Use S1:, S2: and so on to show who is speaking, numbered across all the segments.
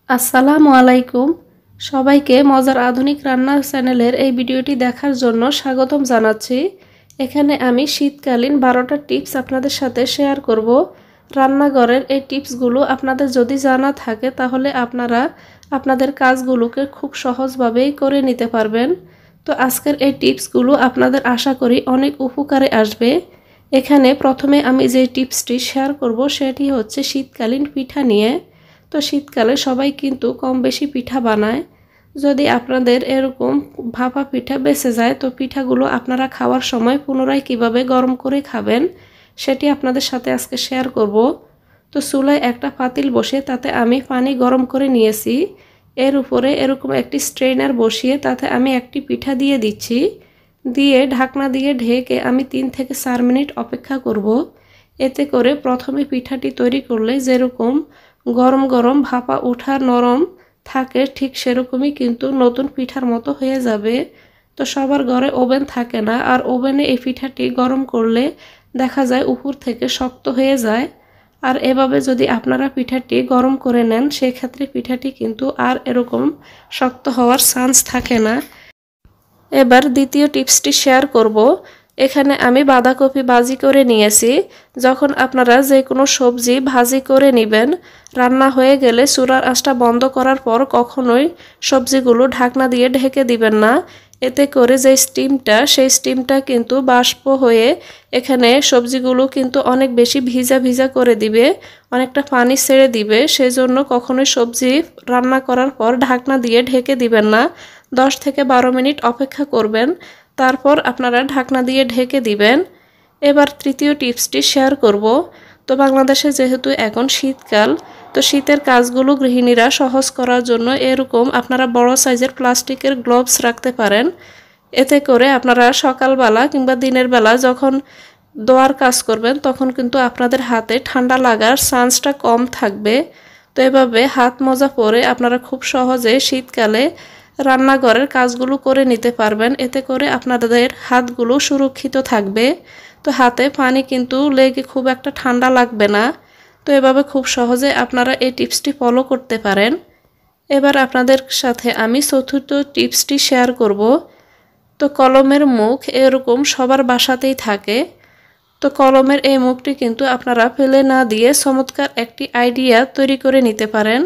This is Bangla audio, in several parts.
S1: আসসালামু আলাইকুম। সবাইকে মজার আধুনিক রান্নার চ্যানেলের এই ভিডিওটি দেখার জন্য স্বাগতম জানাচ্ছি। এখানে আমি শীতকালীন 12টা টিপস আপনাদের সাথে শেয়ার করব। রান্নাঘরের এই টিপসগুলো আপনাদের যদি জানা থাকে তাহলে আপনারা আপনাদের কাজগুলোকে খুব সহজভাবেই করে নিতে পারবেন। তো আজকের এই টিপসগুলো আপনাদের আশা করি অনেক উপকারে আসবে। এখানে প্রথমে আমি যে টিপসটি শেয়ার করব সেটি হচ্ছে শীতকালীন পিঠা নিয়ে। তো শীতকালে সবাই কিন্তু কম বেশি পিঠা বানায়। যদি আপনাদের এরকম ভাপা পিঠা বেঁচে যায় তো পিঠাগুলো আপনারা খাওয়ার সময় পুনরায় কিভাবে গরম করে খাবেন সেটি আপনাদের সাথে আজকে শেয়ার করব। তো চুলায় একটা পাতিল বসে তাতে আমি পানি গরম করে নিয়েছি। এর উপরে এরকম একটি স্ট্রেনার বসিয়ে তাতে আমি একটি পিঠা দিয়ে দিচ্ছি। দিয়ে ঢাকনা দিয়ে ঢেকে আমি 3 থেকে 4 মিনিট অপেক্ষা করব। এতে করে প্রথমে পিঠাটি তৈরি করলে যেরকম গরম গরম ভাপা ওঠা নরম থাকে ঠিক সেরকমই কিন্তু নতুন পিঠার মতো হয়ে যাবে। তো সবার ঘরে ওভেন থাকে না, আর ওভেনে এই পিঠাটি গরম করলে দেখা যায় উপর থেকে শক্ত হয়ে যায়। আর এভাবে যদি আপনারা পিঠাটি গরম করে নেন সেক্ষেত্রে পিঠাটি কিন্তু আর এরকম শক্ত হওয়ার চান্স থাকে না। এবার দ্বিতীয় টিপসটি শেয়ার করব। এখানে আমি বাঁধাকপি ভাজি করে নিয়েছি। যখন আপনারা যে কোনো সবজি ভাজি করে নেবেন, রান্না হয়ে গেলে চুলার আঁচটা বন্ধ করার পর কখনোই সবজিগুলো ঢাকনা দিয়ে ঢেকে দিবেন না। এতে করে যে স্টিমটা সেই স্টিমটা কিন্তু বাষ্প হয়ে এখানে সবজিগুলো কিন্তু অনেক বেশি ভিজা ভিজা করে দিবে, অনেকটা পানি ছেড়ে দিবে। সেই জন্য কখনোই সবজি রান্না করার পর ঢাকনা দিয়ে ঢেকে দিবেন না। 10 থেকে 12 মিনিট অপেক্ষা করবেন, তারপর আপনারা ঢাকনা দিয়ে ঢেকে দিবেন। এবার তৃতীয় টিপসটি শেয়ার করব। তো বাংলাদেশে যেহেতু এখন শীতকাল, তো শীতের কাজগুলো গৃহিণীরা সহজ করার জন্য এরকম আপনারা বড় সাইজের প্লাস্টিকের গ্লোভস রাখতে পারেন। এতে করে আপনারা সকালবেলা কিংবা দিনের বেলা যখন দোয়ার কাজ করবেন তখন কিন্তু আপনাদের হাতে ঠান্ডা লাগার চান্সটা কম থাকবে। তো এভাবে হাত মোজা পরে আপনারা খুব সহজে শীতকালে রান্নাঘরের কাজগুলো করে নিতে পারবেন। এতে করে আপনাদের হাতগুলো সুরক্ষিত থাকবে। তো হাতে পানি কিন্তু লেগে খুব একটা ঠান্ডা লাগবে না। তো এভাবে খুব সহজে আপনারা এই টিপসটি ফলো করতে পারেন। এবার আপনাদের সাথে আমি চতুর্থ টিপসটি শেয়ার করব। তো কলমের মুখ এরকম সবার বাসাতেই থাকে। তো কলমের এই মুখটি কিন্তু আপনারা ফেলে না দিয়ে চমৎকার একটি আইডিয়া তৈরি করে নিতে পারেন।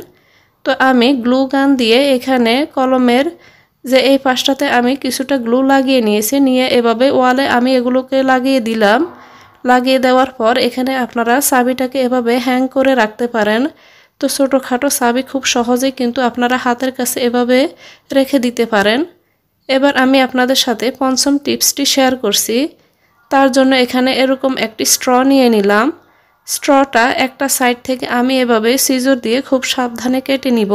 S1: তো আমি গ্লু গান দিয়ে এখানে কলমের যে এই পাশটাতে আমি কিছুটা গ্লু লাগিয়ে নিয়েছি, নিয়ে এভাবে ওয়ালে আমি এগুলোকে লাগিয়ে দিলাম। লাগিয়ে দেওয়ার পর এখানে আপনারা চাবিটাকে এভাবে হ্যাং করে রাখতে পারেন। তো ছোটোখাটো চাবি খুব সহজেই কিন্তু আপনারা হাতের কাছে এভাবে রেখে দিতে পারেন। এবার আমি আপনাদের সাথে পঞ্চম টিপসটি শেয়ার করছি। তার জন্য এখানে এরকম একটি স্ট্র নিয়ে নিলাম। স্ট্রটা একটা সাইড থেকে আমি এভাবে সিজর দিয়ে খুব সাবধানে কেটে নিব।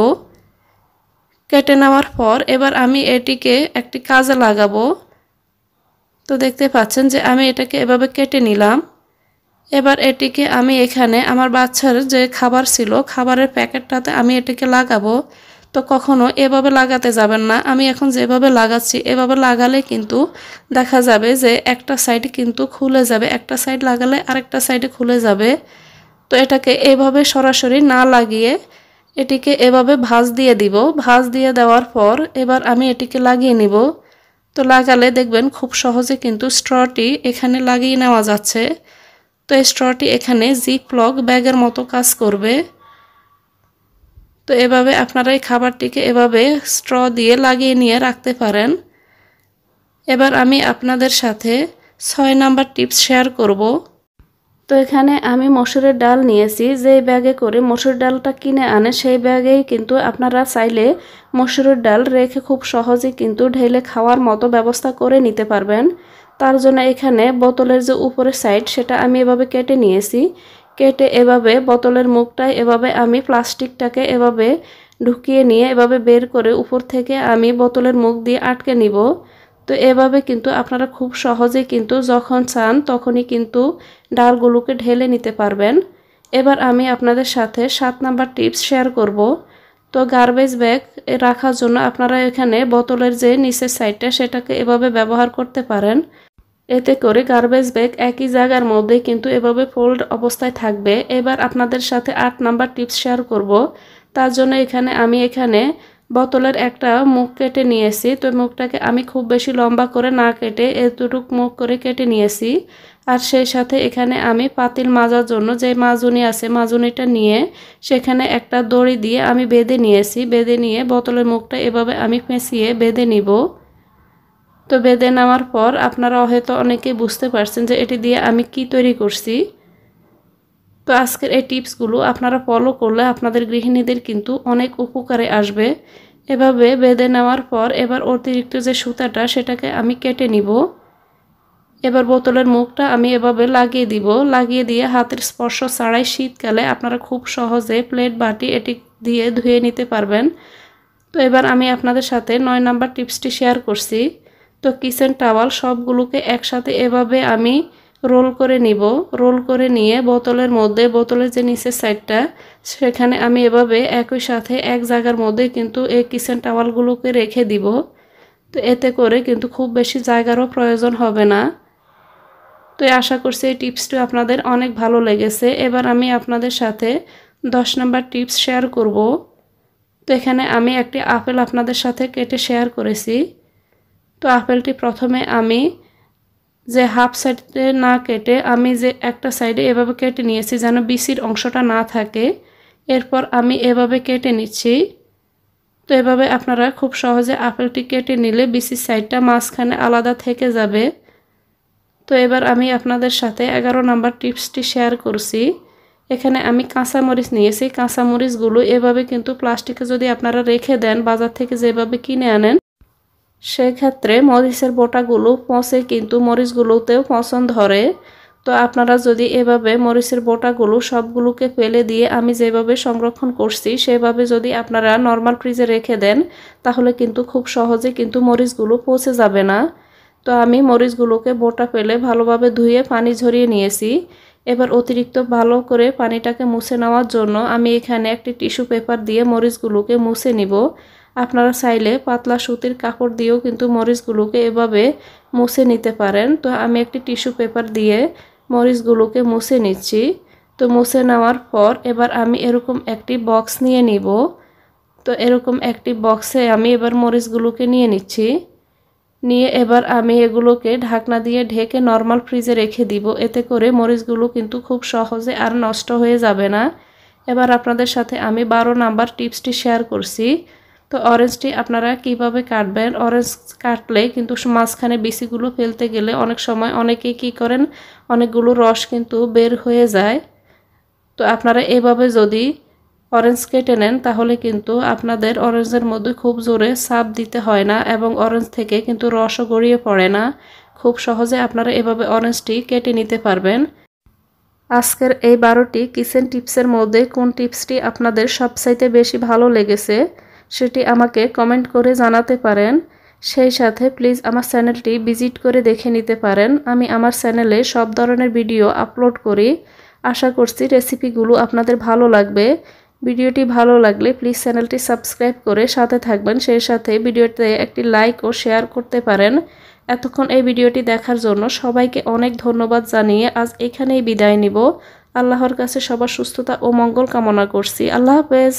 S1: কেটে নেওয়ার পর এবার আমি এটিকে একটি কাজে লাগাবো। তো দেখতে পাচ্ছেন যে আমি এটাকে এভাবে কেটে নিলাম। এবার এটিকে আমি এখানে আমার বাচ্চার যে খাবার ছিল খাবারের প্যাকেটটাতে আমি এটিকে লাগাবো। তো কখনো এভাবে লাগাতে যাবেন না। আমি এখন যেভাবে লাগাচ্ছি এভাবে লাগালে কিন্তু দেখা যাবে যে একটা সাইড কিন্তু খুলে যাবে, একটা সাইড লাগালে আরেকটা সাইডে খুলে যাবে। তো এটাকে এভাবে সরাসরি না লাগিয়ে এটিকে এভাবে ভাঁজ দিয়ে দিব। ভাঁজ দিয়ে দেওয়ার পর এবার আমি এটিকে লাগিয়ে নিব। তো লাগালে দেখবেন খুব সহজে কিন্তু স্ট্রটি এখানে লাগিয়ে নেওয়া যাচ্ছে। তো এই স্ট্রটি এখানে জিপ লক ব্যাগের মতো কাজ করবে। তো এভাবে আপনারা এই খাবারটিকে এভাবে স্ট্র দিয়ে লাগিয়ে নিয়ে রাখতে পারেন। এবার আমি আপনাদের সাথে 6 নাম্বার টিপস শেয়ার করব। তো এখানে আমি মসুরের ডাল নিয়েছি। যেই ব্যাগে করে মসুর ডালটা কিনে আনে সেই ব্যাগেই কিন্তু আপনারা চাইলে মসুরের ডাল রেখে খুব সহজেই কিন্তু ঢেলে খাওয়ার মতো ব্যবস্থা করে নিতে পারবেন। তার জন্য এখানে বোতলের যে উপরের সাইড সেটা আমি এভাবে কেটে নিয়েছি। কেটে এভাবে বোতলের মুখটায় এভাবে আমি প্লাস্টিকটাকে এভাবে ঢুকিয়ে নিয়ে এভাবে বের করে উপর থেকে আমি বোতলের মুখ দিয়ে আটকে নিব। তো এভাবে কিন্তু আপনারা খুব সহজে কিন্তু যখন চান তখনই কিন্তু ডালগুলোকে ঢেলে নিতে পারবেন। এবার আমি আপনাদের সাথে 7 নাম্বার টিপস শেয়ার করব। তো গার্বেজ ব্যাগ রাখার জন্য আপনারা এখানে বোতলের যে নিচের সাইডটা সেটাকে এভাবে ব্যবহার করতে পারেন। এতে করে গার্বেজ ব্যাগ একই জায়গার মধ্যে কিন্তু এভাবে ফোল্ড অবস্থায় থাকবে। এবার আপনাদের সাথে 8 নাম্বার টিপস শেয়ার করব। তার জন্য আমি এখানে বোতলের একটা মুখ কেটে নিয়েছি। তো মুখটাকে আমি খুব বেশি লম্বা করে না কেটে এতটুকু মুখ করে কেটে নিয়েছি। আর সেই সাথে এখানে আমি পাতিল মাজার জন্য যে মাজুনি আছে মাজুনিটা নিয়ে সেখানে একটা দড়ি দিয়ে আমি বেঁধে নিয়েছি। বেঁধে নিয়ে বোতলের মুখটা এভাবে আমি পেঁচিয়ে বেঁধে নিব। তো বেঁধে নেওয়ার পর আপনারা হয়তো অনেকেই বুঝতে পারছেন যে এটি দিয়ে আমি কি তৈরি করছি। তো আজকের এই টিপসগুলো আপনারা ফলো করলে আপনাদের গৃহিণীদের কিন্তু অনেক উপকারে আসবে। এভাবে বেঁধে নেওয়ার পর এবার অতিরিক্ত যে সুতাটা সেটাকে আমি কেটে নিব। এবার বোতলের মুখটা আমি এভাবে লাগিয়ে দিব। লাগিয়ে দিয়ে হাতের স্পর্শ ছাড়াই শীতকালে আপনারা খুব সহজে প্লেট বাটি এটি দিয়ে ধুয়ে নিতে পারবেন। তো এবার আমি আপনাদের সাথে 9 নাম্বার টিপসটি শেয়ার করছি। তো কিচেন টাওয়াল সবগুলোকে একসাথে এভাবে আমি রোল করে নিব। রোল করে নিয়ে বোতলের মধ্যে বোতলের যে নিচের সাইডটা সেখানে আমি এভাবে একই সাথে এক জায়গার মধ্যে কিন্তু এই কিচেন টাওয়ালগুলোকে রেখে দিব। তো এতে করে কিন্তু খুব বেশি জায়গারও প্রয়োজন হবে না। তো আশা করছি এই টিপসটি আপনাদের অনেক ভালো লেগেছে। এবার আমি আপনাদের সাথে 10 নাম্বার টিপস শেয়ার করব। তো এখানে আমি একটি আপেল আপনাদের সাথে কেটে শেয়ার করেছি। তো আপেলটি প্রথমে আমি যে হাফ সাইডে না কেটে আমি যে একটা সাইডে এভাবে কেটে নিয়েছি যেন বিচির অংশটা না থাকে। এরপর আমি এভাবে কেটে নিচ্ছি। তো এভাবে আপনারা খুব সহজে আপেলটি কেটে নিলে বিচির সাইডটা মাঝখানে আলাদা থেকে যাবে। তো এবার আমি আপনাদের সাথে 11 নাম্বার টিপসটি শেয়ার করছি। এখানে আমি কাঁচামরিচ নিয়েছি। কাঁচামরিচগুলো এভাবে কিন্তু প্লাস্টিকে যদি আপনারা রেখে দেন বাজার থেকে যেভাবে কিনে আনেন সেক্ষেত্রে মরিচের বোটাগুলো পচে কিন্তু মরিচগুলোতেও পচন ধরে। তো আপনারা যদি এভাবে মরিচের বোটাগুলো সবগুলোকে ফেলে দিয়ে আমি যেভাবে সংরক্ষণ করছি সেভাবে যদি আপনারা নর্মাল ফ্রিজে রেখে দেন তাহলে কিন্তু খুব সহজে কিন্তু মরিচগুলো পচে যাবে না। তো আমি মরিচগুলোকে বোটা ফেলে ভালোভাবে ধুয়ে পানি ঝরিয়ে নিয়েছি। এবার অতিরিক্ত ভালো করে পানিটাকে মুছে নেওয়ার জন্য আমি এখানে একটি টিস্যু পেপার দিয়ে মরিচগুলোকে মুছে নিব। আপনারা চাইলে পাতলা সুতির কাপড় দিয়েও কিন্তু মরিচগুলোকে এভাবে মুছে নিতে পারেন। তো আমি একটি টিস্যু পেপার দিয়ে মরিচগুলোকে মুছে নিচ্ছি। তো মুছে নেওয়ার পর এবার আমি এরকম একটি বক্স নিয়ে নিব। তো এরকম একটি বক্সে আমি এবার মরিচগুলোকে নিয়ে নিচ্ছি। নিয়ে এবার আমি এগুলোকে ঢাকনা দিয়ে ঢেকে নর্মাল ফ্রিজে রেখে দিব। এতে করে মরিচগুলো কিন্তু খুব সহজে আর নষ্ট হয়ে যাবে না। এবার আপনাদের সাথে আমি 12 নাম্বার টিপসটি শেয়ার করছি। তো অরেঞ্জটি আপনারা কিভাবে কাটবেন। অরেঞ্জ কাটলে কিন্তু মাঝখানে বিচিগুলো ফেলতে গেলে অনেক সময় অনেকেই কি করেন অনেকগুলো রস কিন্তু বের হয়ে যায়। তো আপনারা এভাবে যদি অরেঞ্জ কেটে নেন তাহলে কিন্তু আপনাদের অরেঞ্জের মধ্যে খুব জোরে চাপ দিতে হয় না এবং অরেঞ্জ থেকে কিন্তু রসও গড়িয়ে পড়ে না। খুব সহজে আপনারা এভাবে অরেঞ্জটি কেটে নিতে পারবেন। আজকের এই 12টি কিচেন টিপসের মধ্যে কোন টিপসটি আপনাদের সবচাইতে বেশি ভালো লেগেছে সেটি আমাকে কমেন্ট করে জানাতে পারেন। সেই সাথে প্লিজ আমার চ্যানেলটি ভিজিট করে দেখে নিতে পারেন। আমি আমার চ্যানেলে সব ধরনের ভিডিও আপলোড করি। আশা করছি রেসিপিগুলো আপনাদের ভালো লাগবে। ভিডিওটি ভালো লাগলে প্লিজ চ্যানেলটি সাবস্ক্রাইব করে সাথে থাকবেন। সেই সাথে ভিডিওতে একটি লাইক ও শেয়ার করতে পারেন। এতক্ষণ এই ভিডিওটি দেখার জন্য সবাইকে অনেক ধন্যবাদ জানিয়ে আজ এখানেই বিদায় নিব। আল্লাহর কাছে সবার সুস্থতা ও মঙ্গল কামনা করছি। আল্লাহ হাফেজ।